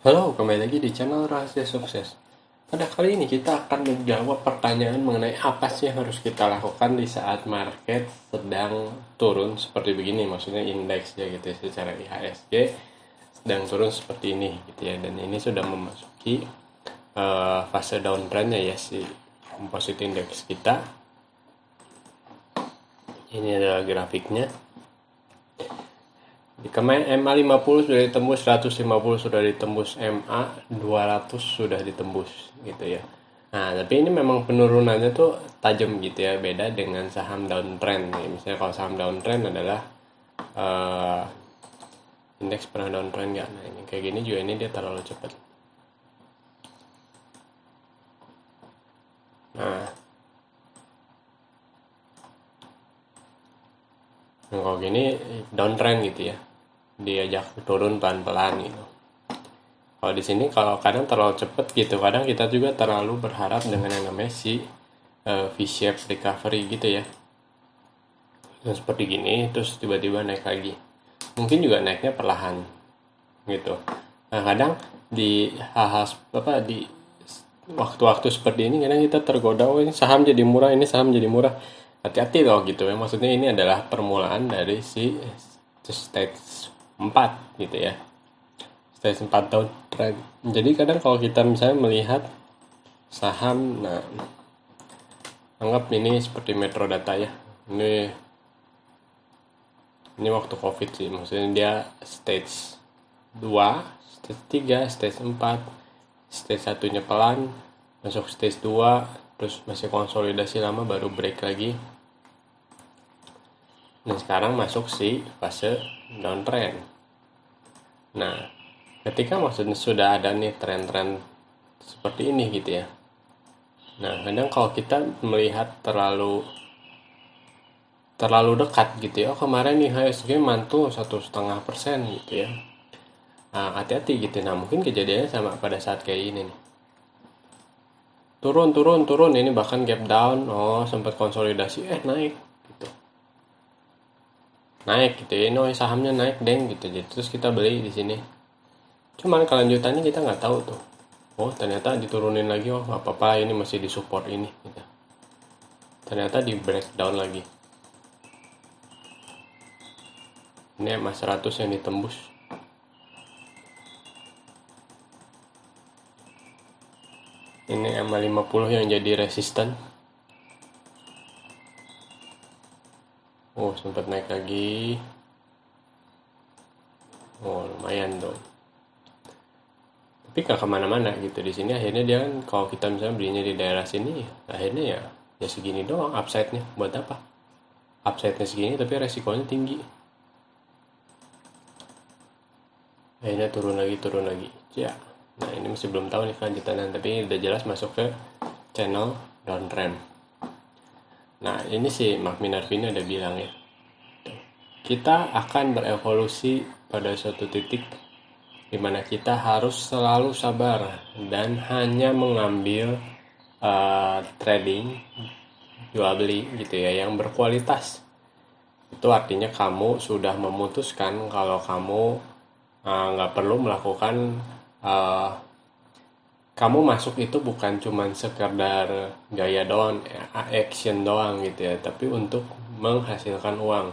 Halo, kembali lagi di channel Rahasia Sukses. Pada kali ini kita akan menjawab pertanyaan mengenai apa sih yang harus kita lakukan di saat market sedang turun seperti begini, maksudnya indeks ya gitu ya, secara IHSG sedang turun seperti ini gitu ya, dan ini sudah memasuki fase downtrendnya ya si composite index kita. Ini adalah grafiknya. Kemarin MA50 sudah ditembus, 150 sudah ditembus, MA200 sudah ditembus gitu ya. Nah, tapi ini memang penurunannya tuh tajam gitu ya, beda dengan saham downtrend nih. Misalnya kalau saham downtrend adalah uh, indeks pernah downtrend nggak? Nah, ini kayak gini juga, ini dia terlalu cepat. Nah, kalau gini downtrend gitu ya, diajak turun pelan-pelan gitu. Kalau di sini kalau kadang terlalu cepet gitu, kadang kita juga terlalu berharap dengan yang namanya si V-shape recovery gitu ya. Yang seperti gini terus tiba-tiba naik lagi. Mungkin juga naiknya perlahan gitu. Nah, kadang di hal-hal apa di waktu-waktu seperti ini kadang kita tergoda, oh ini saham jadi murah, ini saham jadi murah. Hati-hati loh gitu ya. Maksudnya ini adalah permulaan dari si stage 4 gitu ya. Stage 4 tahun trend. Jadi kadang kalau kita misalnya melihat saham, nah anggap ini seperti Metro Data ya. Ini waktu Covid sih, maksudnya dia stage 2, stage 3, stage 4, stage satunya pelan, masuk stage 2, terus masih konsolidasi lama baru break lagi. Dan sekarang masuk si fase downtrend. Nah, ketika maksudnya sudah ada nih tren-tren seperti ini gitu ya. Nah, kadang kalau kita melihat terlalu dekat gitu ya, oh kemarin nih HSG mantul 1,5% gitu ya. Nah, hati-hati gitu. Nah, mungkin kejadiannya sama pada saat kayak ini nih. Turun, turun, turun. Ini bahkan gap down. Oh, sempat konsolidasi. Naik gitu. Naik gitu ya. Ini sahamnya naik deng gitu. Jadi terus kita beli di sini. Cuman kelanjutannya kita nggak tahu tuh. Oh, ternyata diturunin lagi. Oh, apa-apa ini masih di support ini gitu. Ternyata di breakdown lagi. Ini MA 100 yang ditembus. Ini MA 50 yang jadi resisten. Oh, sempat naik lagi. Oh, lumayan dong. Tapi gak kemana-mana gitu. Di sini akhirnya dia kan, kalau kita misalnya belinya di daerah sini, akhirnya ya segini doang upside-nya. Buat apa? Upside-nya segini tapi resikonya tinggi. Akhirnya turun lagi, turun lagi. Ya. Nah, ini masih belum tahu nih kelanjutannya, tapi udah jelas masuk ke channel downtrend. Nah, ini sih Mark Minervini udah bilang ya. Kita akan berevolusi pada suatu titik di mana kita harus selalu sabar dan hanya mengambil trading jual beli gitu ya yang berkualitas. Itu artinya kamu sudah memutuskan kalau kamu nggak perlu melakukan uh, kamu masuk itu bukan cuma sekedar gaya doang, action doang gitu ya, tapi untuk menghasilkan uang.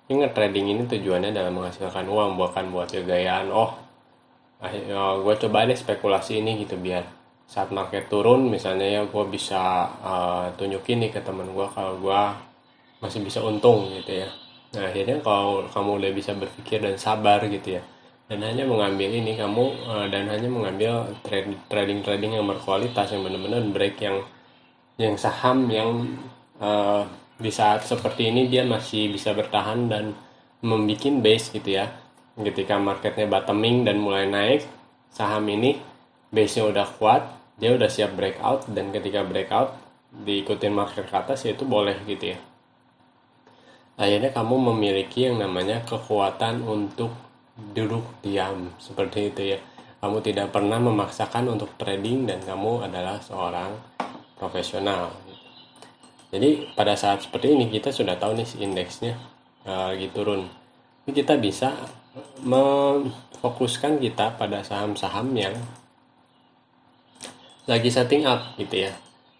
Ingat, trading ini tujuannya adalah menghasilkan uang, bukan buat kegayaan. Oh, gue coba deh spekulasi ini gitu biar saat market turun misalnya ya gue bisa tunjukin nih ke teman gue kalau gue masih bisa untung gitu ya. Nah, akhirnya kalau kamu udah bisa berpikir dan sabar gitu ya, dan hanya mengambil ini kamu dan hanya mengambil trading yang berkualitas, yang benar-benar break, yang saham yang uh, di saat seperti ini dia masih bisa bertahan dan membuat base gitu ya. Ketika marketnya bottoming dan mulai naik, saham ini base-nya udah kuat, dia udah siap breakout, dan ketika breakout diikutin market ke atas ya itu boleh gitu ya. Akhirnya kamu memiliki yang namanya kekuatan untuk duduk diam seperti itu ya. Kamu tidak pernah memaksakan untuk trading dan kamu adalah seorang profesional. Jadi pada saat seperti ini kita sudah tahu nih si indeksnya lagi turun. Ini kita bisa memfokuskan kita pada saham-saham yang lagi setting up gitu ya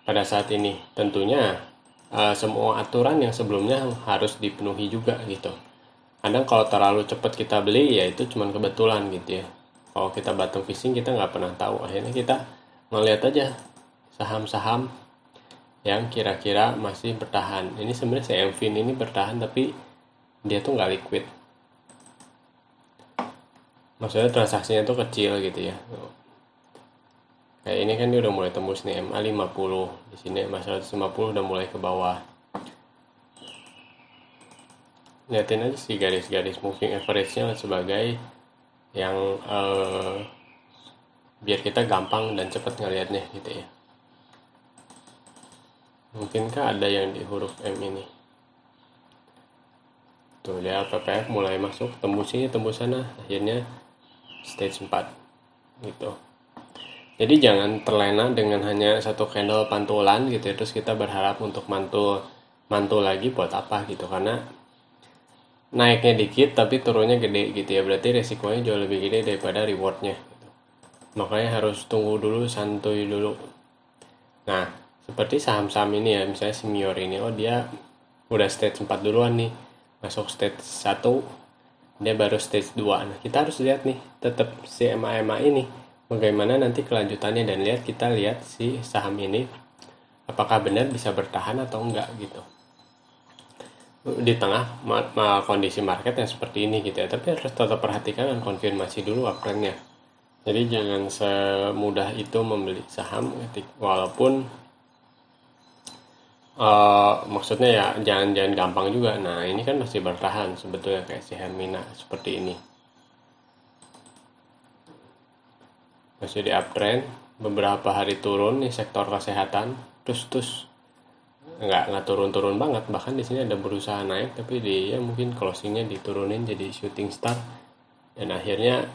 pada saat ini. Tentunya semua aturan yang sebelumnya harus dipenuhi juga gitu. Kadang kalau terlalu cepat kita beli ya itu cuman kebetulan gitu ya. Kalau kita bottom fishing kita nggak pernah tahu. Akhirnya kita ngeliat aja saham-saham yang kira-kira masih bertahan. Ini sebenarnya si Mfin ini bertahan tapi dia tuh nggak liquid. Maksudnya transaksinya tuh kecil gitu ya. Kayak ini kan dia udah mulai tembus nih MA 50. Di sini MA 150 udah mulai ke bawah. Lihatin aja sih garis-garis moving average-nya sebagai yang biar kita gampang dan cepat ngelihatnya gitu ya. Mungkinkah ada yang di huruf M ini? Tuh lihat PPF mulai masuk, tembus sini, tembus sana, akhirnya stage 4 gitu. Jadi jangan terlena dengan hanya satu candle pantulan gitu ya, terus kita berharap untuk mantul lagi buat apa gitu, karena naiknya dikit tapi turunnya gede gitu ya, berarti resikonya jauh lebih gede daripada rewardnya gitu. Makanya harus tunggu dulu, santuy dulu. Nah seperti saham-saham ini ya, misalnya Simior ini, oh dia udah stage 4 duluan nih, masuk stage 1 dia baru stage 2. Nah kita harus lihat nih tetap si EMA ini bagaimana nanti kelanjutannya, dan kita lihat si saham ini apakah benar bisa bertahan atau enggak gitu di tengah kondisi market yang seperti ini gitu ya. Tapi harus tetap perhatikan dan konfirmasi dulu uptrendnya. Jadi jangan semudah itu membeli saham walaupun maksudnya ya jangan gampang juga. Nah ini kan masih bertahan sebetulnya kayak si Hermina seperti ini, masih di uptrend. Beberapa hari turun nih sektor kesehatan, terus nggak turun banget, bahkan di sini ada berusaha naik tapi dia mungkin closingnya diturunin jadi shooting star, dan akhirnya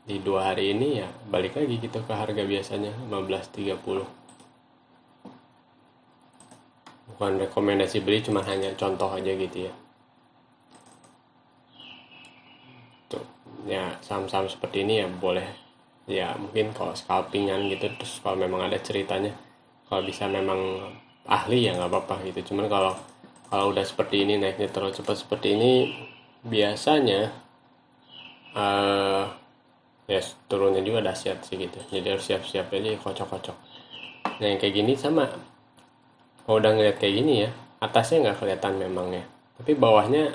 di 2 hari ini ya balik lagi gitu ke harga biasanya 15.30. Bukan rekomendasi beli, cuma hanya contoh aja gitu ya. Tuh ya saham-saham seperti ini ya boleh ya, mungkin kalau scalpingan gitu, terus kalau memang ada ceritanya, kalau bisa memang ahli ya nggak apa-apa gitu. Cuman kalau udah seperti ini, naiknya terlalu cepat seperti ini, biasanya ya turunnya juga dahsyat sih gitu. Jadi harus siap-siap aja kocok-kocok. Nah yang kayak gini sama, kalau udah ngeliat kayak gini ya, atasnya nggak kelihatan memangnya, tapi bawahnya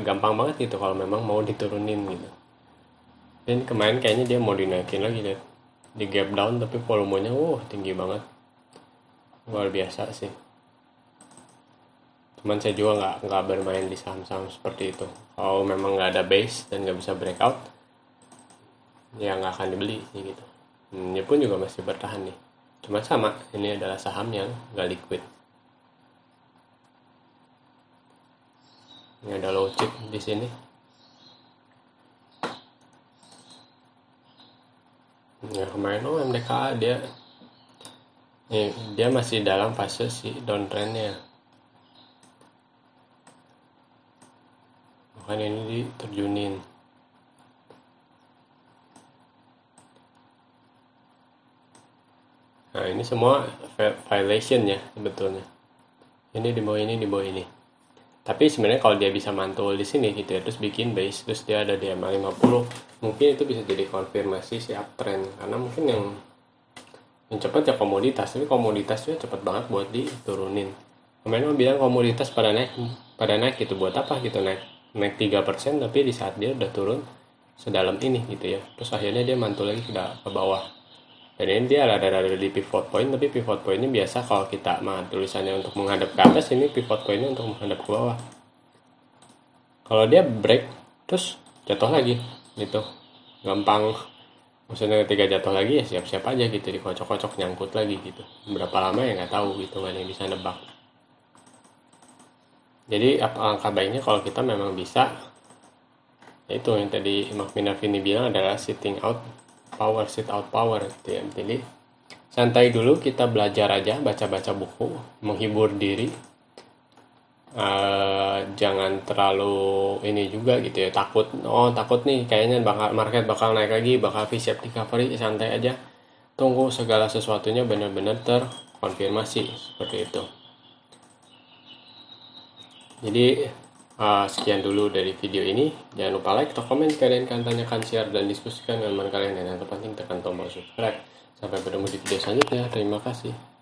gampang banget gitu kalau memang mau diturunin gitu. Dan kemarin kayaknya dia mau dinaikin lagi deh, di gap down tapi volumenya tinggi banget, luar biasa sih. Cuman saya juga nggak bermain di saham-saham seperti itu. Kalau memang nggak ada base dan nggak bisa breakout, ya nggak akan dibeli sih gitu. Ini pun juga masih bertahan nih. Cuma sama, ini adalah saham yang nggak liquid. Ini ada low chip di sini. Ya kemarin MDKA dia masih dalam fase si downtrendnya, makanya ini diterjunin. Nah ini semua violation ya sebetulnya, ini di bawah ini, di bawah ini. Tapi sebenarnya kalau dia bisa mantul di sini gitu ya, terus bikin base, terus dia ada di MA 50, mungkin itu bisa jadi konfirmasi si uptrend. Karena mungkin yang cepat ya komoditas, tapi komoditas juga cepat banget buat diturunin. Kemarin bilang komoditas pada naik gitu, buat apa gitu naik 3%, tapi di saat dia udah turun sedalam ini gitu ya, terus akhirnya dia mantul lagi ke bawah. Dan ini dia rada-rada di pivot point, tapi pivot point ini biasa kalau kita tulisannya untuk menghadap ke atas, ini pivot pointnya untuk menghadap ke bawah. Kalau dia break terus jatuh lagi gitu, gampang. Maksudnya ketika jatuh lagi ya siap-siap aja gitu, dikocok-kocok nyangkut lagi gitu. Berapa lama ya nggak tahu gitu, nggak ada yang bisa nebak. Jadi alangkah baiknya kalau kita memang bisa, itu yang tadi Makmina Vini bilang adalah sitting out power, sit out power gitu ya. Jadi santai dulu, kita belajar aja, baca-baca buku, menghibur diri, jangan terlalu ini juga gitu ya, takut nih kayaknya market bakal naik lagi, bakal V-shape recovery. Santai aja, tunggu segala sesuatunya benar-benar terkonfirmasi seperti itu. Jadi sekian dulu dari video ini. Jangan lupa like atau komen kalian kan, tanyakan, share, dan diskusikan dengan teman kalian. Dan yang terpenting tekan tombol subscribe. Sampai bertemu di video selanjutnya. Terima kasih.